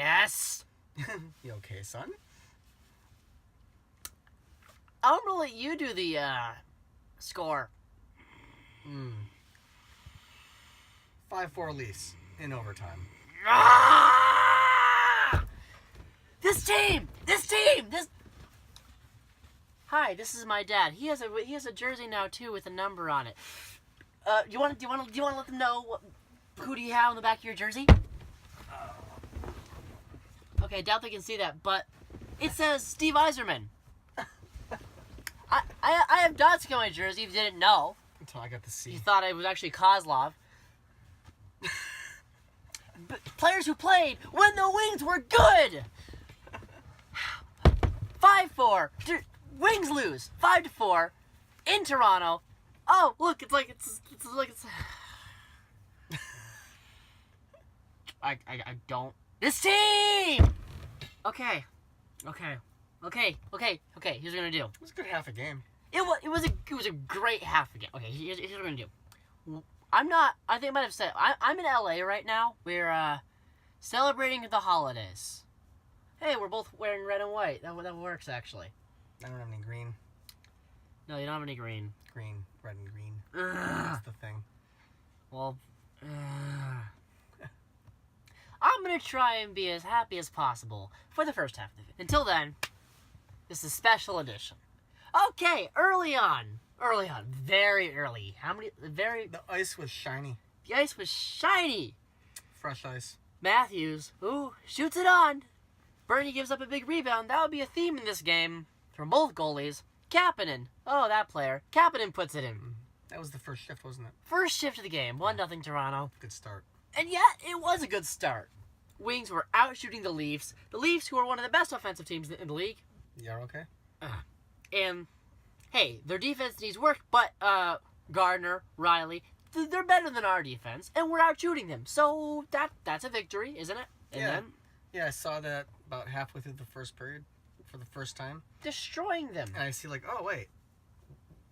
Yes. You okay, son? I'm gonna let you do the score. 5-4 Leafs in overtime. Ah! This team. Hi, this is my dad. He has a jersey now too with a number on it. Do you want to let them know who do you have on the back of your jersey? Okay, I doubt they can see that, but it says Steve Yzerman. I have Dotski on my jersey. If you didn't know, Until I got to see. you thought it was actually Kozlov. Players who played when the Wings were good. 5-4. Wings lose 5-4 in Toronto. Oh, look, it's like I don't. This team. Okay. Here's what we're gonna do. It was a good half a game. It was a great half again. Okay, here's what we're gonna do. I think I might have said I'm in LA right now. We're celebrating the holidays. Hey, we're both wearing red and white. That works actually. I don't have any green. No, you don't have any green. Green, red and green. Ugh. That's the thing. Well, I'm gonna try and be as happy as possible for the first half of the video. Until then, this is special edition. Okay, early on, very early. The ice was shiny. The ice was shiny. Fresh ice. Matthews, shoots it on. Bernie gives up a big rebound. That would be a theme in this game from both goalies. Kapanen, that player. Kapanen puts it in. That was the first shift, wasn't it? First shift of the game, 1-0 Toronto. Good start. And yet, it was a good start. Wings were out shooting the Leafs. The Leafs, who are one of the best offensive teams in the league. You're okay? And, hey, their defense needs work, but Gardner, Riley, they're better than our defense, and we're out shooting them. So that's a victory, isn't it? And Yeah. then Yeah, I saw that about halfway through the first period for the first time. destroying them. And I see oh, wait.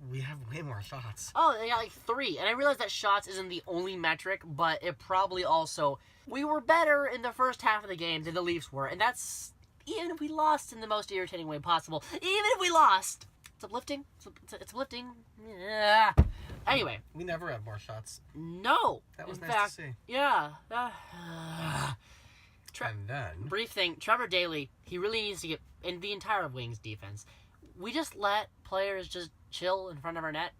We have way more shots. Oh, they got 3. And I realize that shots isn't the only metric, but it probably also... We were better in the first half of the game than the Leafs were, and that's... Even if we lost in the most irritating way possible. Even if we lost! It's uplifting. It's uplifting. Yeah. Anyway. We never had more shots. No. That was in nice fact, to see. Yeah. And then... Brief thing. Trevor Daley, he really needs to get... In the entire Wings defense, we just let players just chill in front of our net,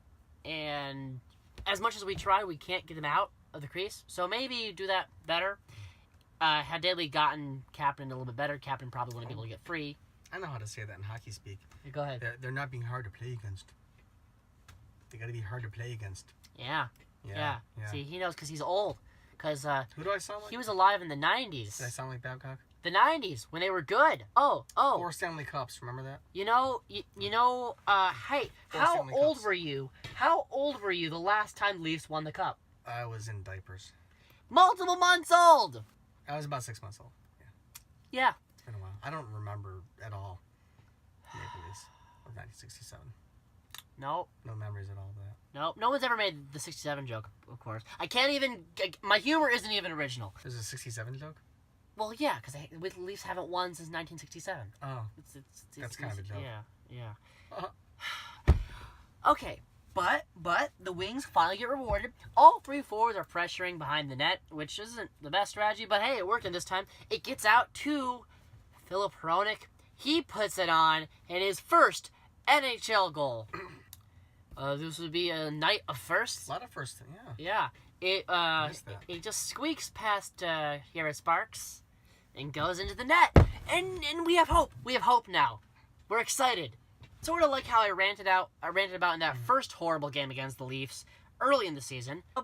and as much as we try, we can't get them out of the crease. So maybe do that better. Had Daley gotten Kapanen a little bit better, Kapanen probably wouldn't be able to get free. I know how to say that in hockey speak. Go ahead. They're not being hard to play against. They got to be hard to play against. Yeah. See, he knows because he's old. Because who do I sound like? He was alive in the 90s. Did I sound like Babcock? The 90s, when they were good. Oh. 4 Stanley Cups, remember that? Hey, how old were you? How old were you the last time the Leafs won the Cup? I was in diapers. Multiple months old! I was about 6 months old. Yeah. It's been a while. I don't remember at all Maple Leafs of 1967. Nope. No memories at all of that. Nope. No one's ever made the 67 joke, of course. I can't even... My humor isn't even original. There's a 67 joke? Well, yeah, because the Leafs haven't won since 1967. Oh. That's kind of a joke. Yeah. Okay, but the Wings finally get rewarded. All 3 forwards are pressuring behind the net, which isn't the best strategy, but hey, it worked in this time. It gets out to Filip Hronek. He puts it on in his first NHL goal. This would be a night of firsts. A lot of firsts, yeah. Yeah. It just squeaks past Garrett Sparks and goes into the net. And we have hope. We have hope now. We're excited. Sort of like how I ranted about in that first horrible game against the Leafs early in the season. A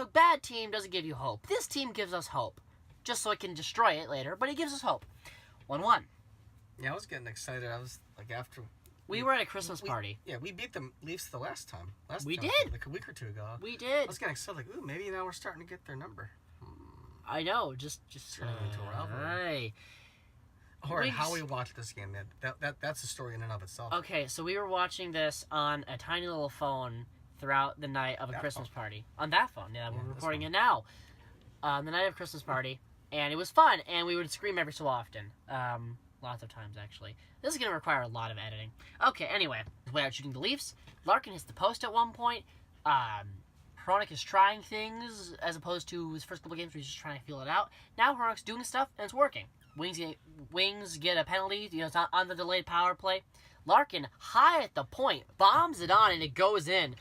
bad team doesn't give you hope. This team gives us hope. Just so it can destroy it later, but it gives us hope. 1-1. Yeah, I was getting excited. I was after... We were at a Christmas party. Yeah, we beat the Leafs the last time. We did. Like a week or two ago. We did. I was getting excited, ooh, maybe now we're starting to get their number. I know, just turning into a rivalry. Or how we watched this game, that's a story in and of itself. Okay, so we were watching this on a tiny little phone throughout the night of a Christmas party. On that phone, yeah, we're recording it now. The night of Christmas party, And it was fun, and we would scream every so often. Lots of times, actually. This is going to require a lot of editing. Okay, anyway. Way out shooting the Leafs. Larkin hits the post at one point. Hronek is trying things, as opposed to his first couple games where he's just trying to feel it out. Now Hronek's doing stuff, and it's working. Wings get a penalty. You know, it's not on the delayed power play. Larkin, high at the point, bombs it on, and it goes in.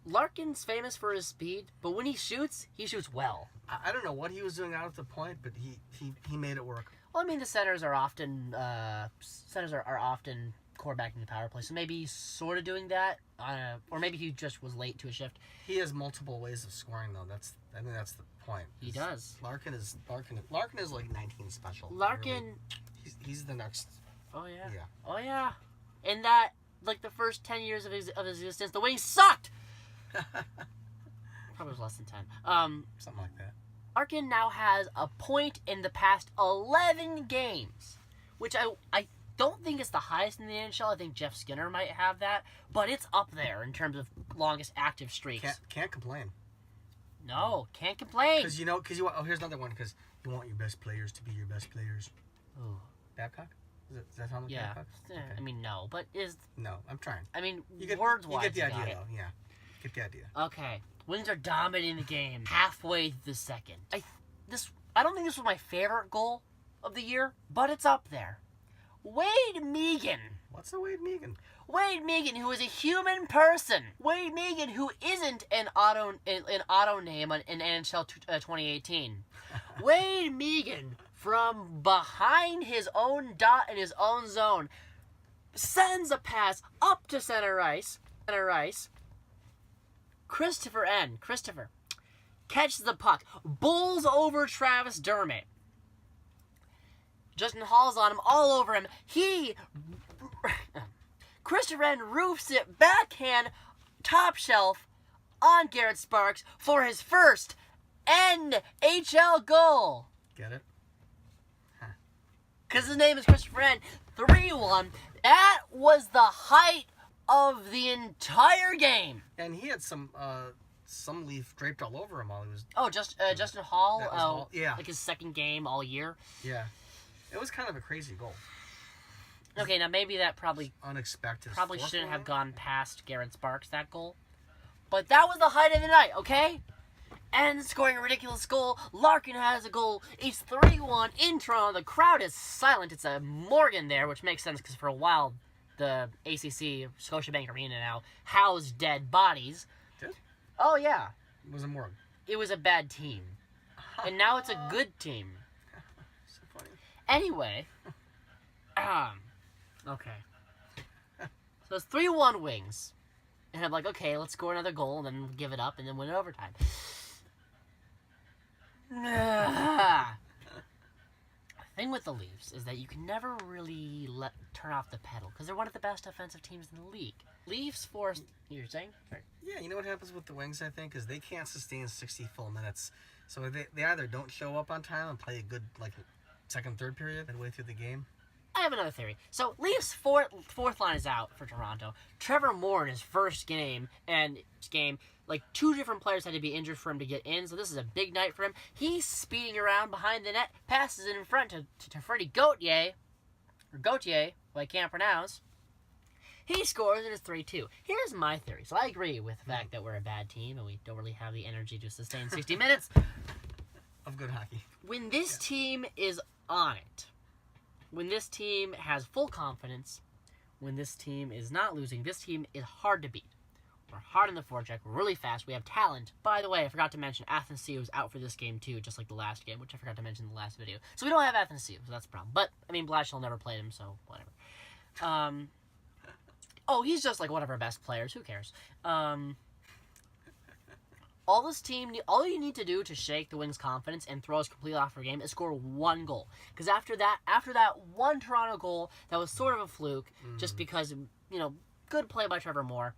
Larkin's famous for his speed, but when he shoots well. I don't know what he was doing out at the point, but he made it work. Well, I mean, the centers are often quarterbacking the power play, so maybe he's sort of doing that, or maybe he just was late to a shift. He has multiple ways of scoring, though. I think that's the point. He does. Larkin is like 19 special. Larkin, really, he's the next. Oh yeah. Yeah. Oh yeah. In that, like the first 10 years of his existence, the Wings sucked. Probably was less than 10. Something like that. Larkin now has a point in the past 11 games, which I don't think is the highest in the NHL. I think Jeff Skinner might have that, but it's up there in terms of longest active streaks. Can't complain. No, can't complain. Because here's another one. Because you want your best players to be your best players. Ooh. Babcock? Does that sound like Babcock? Yeah. Okay. I mean, no, but No, I'm trying. I mean, You words-wise, get the got idea, it. though. Yeah. Get the idea. Okay. Wings are dominating the game halfway through the second. I don't think this was my favorite goal of the year, but it's up there. Wade Megan. What's a Wade Megan? Wade Megan, who is a human person. Wade Megan, who isn't an auto name in NHL 2018. Wade Megan, from behind his own dot in his own zone, sends a pass up to center ice. Christopher catches the puck, bowls over Travis Dermott. Justin Hall's on him, all over him. Christopher N roofs it backhand, top shelf, on Garrett Sparks for his first NHL goal. Get it? Because his name is Christopher N. 3-1. That was the height of the entire game. And he had some leaf draped all over him while he was... Oh, Justin Hall? That was Hall. Yeah. Like his second game all year? Yeah. It was kind of a crazy goal. Okay, now maybe that probably... Unexpected. Probably shouldn't have gone past Garrett Sparks, that goal. But that was the height of the night, okay? And scoring a ridiculous goal. Larkin has a goal. It's 3-1 in Toronto. The crowd is silent. It's a Morgan there, which makes sense because for a while the ACC, Scotiabank Arena now, housed dead bodies. Did? Oh, yeah. It was a morgue. It was a bad team. And now it's a good team. So funny. Anyway. Okay. So it's 3-1 Wings. And I'm like, okay, let's score another goal and then give it up and then win it overtime. The thing with the Leafs is that you can never really turn off the pedal because they're one of the best offensive teams in the league. Leafs forced... You're saying? Sorry. Yeah, you know what happens with the Wings, I think, is they can't sustain 60 full minutes. So they either don't show up on time and play a good, second, third period midway through the game. I have another theory. So, Leafs' fourth line is out for Toronto. Trevor Moore in his first game, two different players had to be injured for him to get in, so this is a big night for him. He's speeding around behind the net, passes it in front to Freddie Gauthier, who I can't pronounce. He scores, and it's 3-2. Here's my theory. So I agree with the fact that we're a bad team, and we don't really have the energy to sustain 60 minutes. Of good hockey. When this team is on it, when this team has full confidence, when this team is not losing, this team is hard to beat. We're hard on the forecheck, we're really fast, we have talent. By the way, I forgot to mention, Athanasiou was out for this game too, just like the last game, which I forgot to mention in the last video. So we don't have Athanasiou, so that's a problem. But, Blashill never played him, so whatever. He's just like one of our best players, who cares? All you need to do to shake the Wings' confidence and throw us completely off our game is score one goal. Because after that one Toronto goal, that was sort of a fluke, just because, good play by Trevor Moore.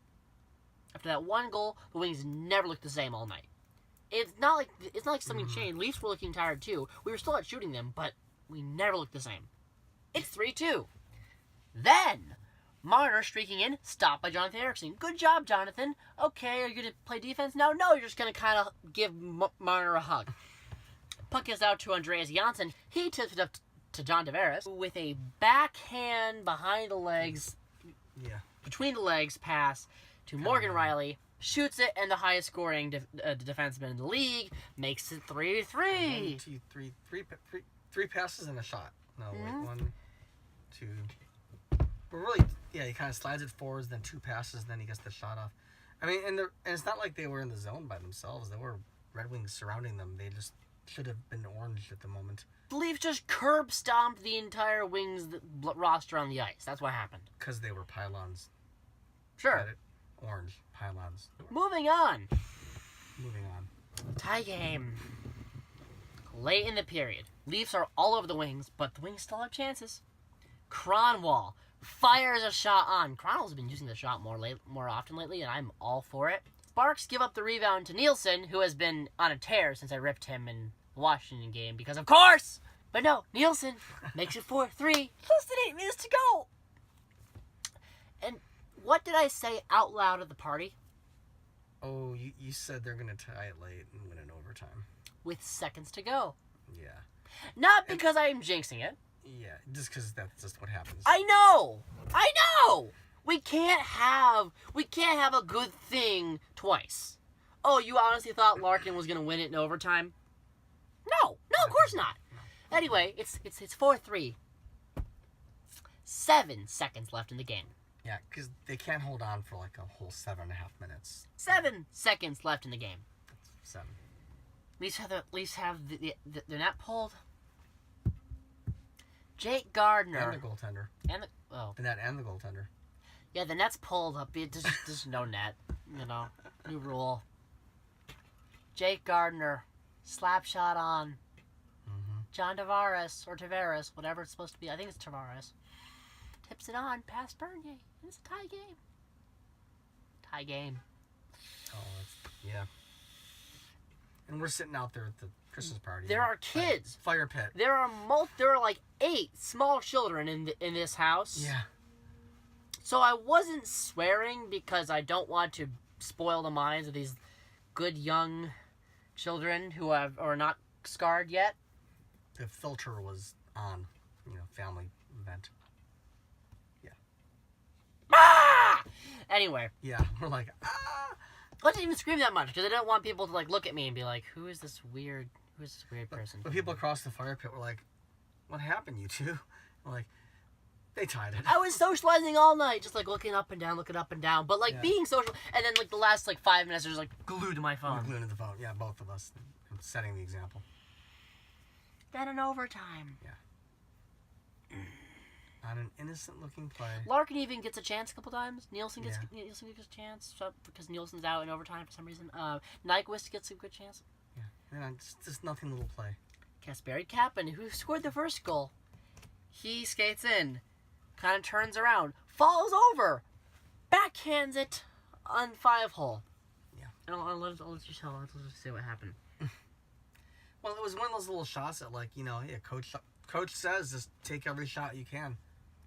After that one goal, the Wings never looked the same all night. It's not like something changed. Leafs were looking tired too. We were still out shooting them, but we never looked the same. It's 3-2. Then Marner streaking in, stopped by Jonathan Ericsson. Good job, Jonathan. Okay, are you going to play defense now? No, you're just going to kind of give Marner a hug. Puck gets out to Andreas Janssen. He tips it up to John Tavares with a backhand behind the legs, between the legs pass to Morgan Riley. Shoots it, and the highest scoring defenseman in the league makes it 3-3. 1, 2, 3, three passes and a shot. No, wait, 1, 2. But really, he kind of slides it forwards, then 2 passes, then he gets the shot off. I mean, and it's not like they were in the zone by themselves. There were Red Wings surrounding them. They just should have been orange at the moment. The Leafs just curb stomped the entire Wings roster on the ice. That's what happened. Because they were pylons. Sure. Orange pylons. Moving on. Moving on. Tie game. Late in the period. Leafs are all over the Wings, but the Wings still have chances. Cronwall fires a shot on. Cronwall's been using the shot more often lately, and I'm all for it. Sparks give up the rebound to Nielsen, who has been on a tear since I ripped him in the Washington game, because of course! But no, Nielsen makes it 4-3. Less than 8 minutes to go! And what did I say out loud at the party? Oh, you said they're going to tie it late and win in overtime. With seconds to go. Yeah. Not because I am jinxing it. Yeah, just because that's just what happens. I know! We can't have a good thing twice. Oh, you honestly thought Larkin was gonna win it in overtime? No, of course not. No. Anyway, it's 4-3. 7 seconds left in the game. Yeah, because they can't hold on for like a whole 7.5 minutes. 7 seconds left in the game. 7. Leafs have the net pulled. Jake Gardner. And the goaltender. The net and the goaltender. Yeah, the net's pulled up. There's no net. New rule. Jake Gardner. Slap shot on. Mm-hmm. John Tavares, whatever it's supposed to be. I think it's Tavares. Tips it on past Bernier. And it's a tie game. Tie game. Oh, yeah. And we're sitting out there at the Christmas party. There are kids. Fire pit. There are like 8 small children in this house. Yeah. So I wasn't swearing because I don't want to spoil the minds of these good young children who are not scarred yet. The filter was on, family event. Yeah. Ah! Anyway. Yeah, we're like, ah! I didn't even scream that much because I didn't want people to look at me and be like, who is this weird person? But people across the fire pit were like, what happened, you two? We're like, they tied it. I was socializing all night, just looking up and down, but being social. And then the last 5 minutes, I was glued to my phone. Glued to the phone. Yeah, both of us, setting the example. Then in overtime. Yeah. On an innocent-looking play. Larkin even gets a chance a couple times. Nielsen gets a chance because Nielsen's out in overtime for some reason. Nyquist gets a good chance. Yeah, and just nothing little play. Kasperi Kapanen, who scored the first goal, he skates in, kind of turns around, falls over, backhands it on 5-hole. Yeah. And I'll let you tell. Let's just see what happened. Well, it was one of those little shots that, coach says just take every shot you can.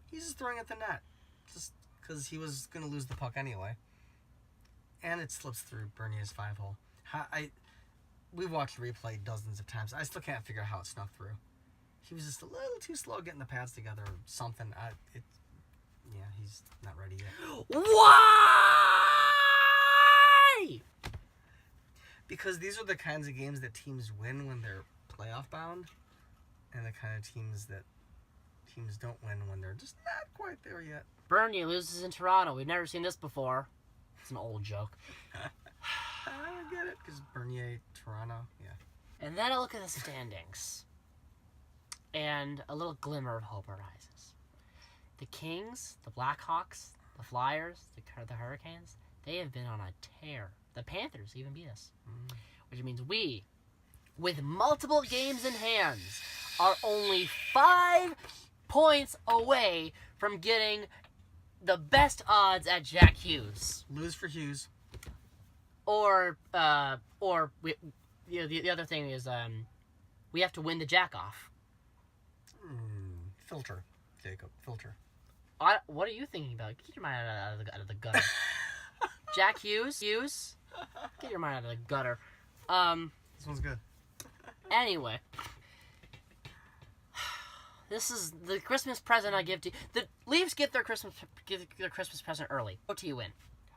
He's just throwing at the net, just because he was going to lose the puck anyway. And it slips through Bernier's 5-hole. We've watched the replay dozens of times. I still can't figure out how it snuck through. He was just a little too slow getting the pads together or something. He's not ready yet. Why? Because these are the kinds of games that teams win when they're playoff bound, and the kind of teams that teams don't win when they're just not quite there yet. Bernier loses in Toronto. We've never seen this before. It's an old joke. I get it, because Bernier, Toronto, yeah. And then I look at the standings, and a little glimmer of hope arises. The Kings, the Blackhawks, the Flyers, the Hurricanes, they have been on a tear. The Panthers even beat us. Which means we, with multiple games in hands, are only 5 points away from getting the best odds at Jack Hughes. Lose for Hughes. Or the other thing is we have to win the Jack off. Filter, Jacob. Filter. What are you thinking about? Get your mind out of the gutter. Jack Hughes. Get your mind out of the gutter. This one's good. Anyway. This is the Christmas present I give to you. The Leafs get their Christmas present early. Go to you win.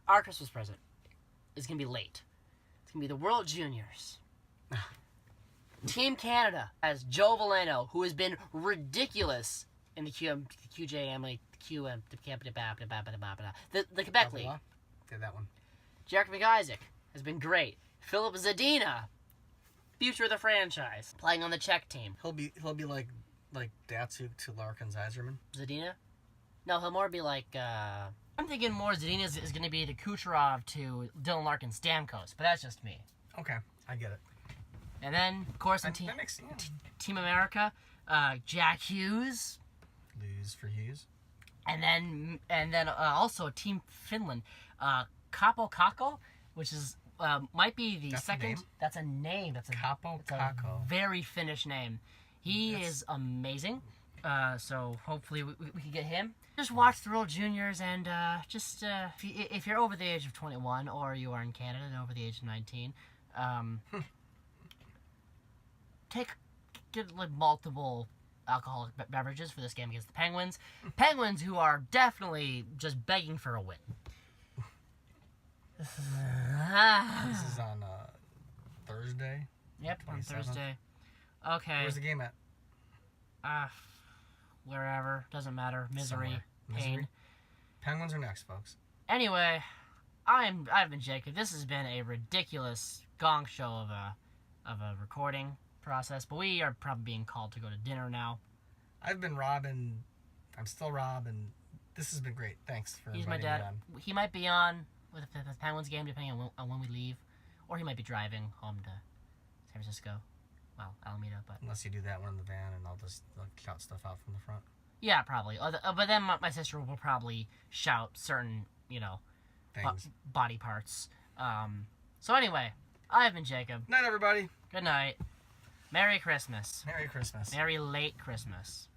Our Christmas present is going to be late. It's going to be the World Juniors. Team Canada has Joe Valeno, who has been ridiculous in the QJM, the Quebec League. Yeah, that one. Jack McIsaac has been great. Philip Zadina, future of the franchise, playing on the Czech team. He'll be like Datsuk to Larkin's Iserman. Zadina? No, he'll more be like, I'm thinking more Zadina is going to be the Kucherov to Dylan Larkin Stamkos, but that's just me. Okay, I get it. And then, of course, in Team America, Jack Hughes. Lose for Hughes. And then also Team Finland, Capo Kakko, which is might be the second. That's a name. That's a Capo Kakko. Very Finnish name. He is amazing. So hopefully we can get him. Just watch the World Juniors and if you're over the age of 21 or you are in Canada and over the age of 19, get like multiple alcoholic beverages for this game against the Penguins. Penguins who are definitely just begging for a win. This is on Thursday. Yep, 27th. on Thursday. Okay. Where's the game at? Wherever. Doesn't matter. Misery. Pain. Penguins are next, folks. Anyway, I've been Jacob. This has been a ridiculous gong show of a recording process, but we are probably being called to go to dinner now. I've been Rob, and I'm still Rob, and this has been great. Thanks for He's my inviting dad. me on. He might be on with the Penguins game, depending on when we leave, or he might be driving home to San Francisco. Well, Alameda, but unless you do that one in the van, and I'll just shout stuff out from the front. Yeah, probably. But then my sister will probably shout certain, things, body parts. So anyway, I've been Jacob. Night, everybody. Good night. Merry Christmas. Merry Christmas. Merry late Christmas.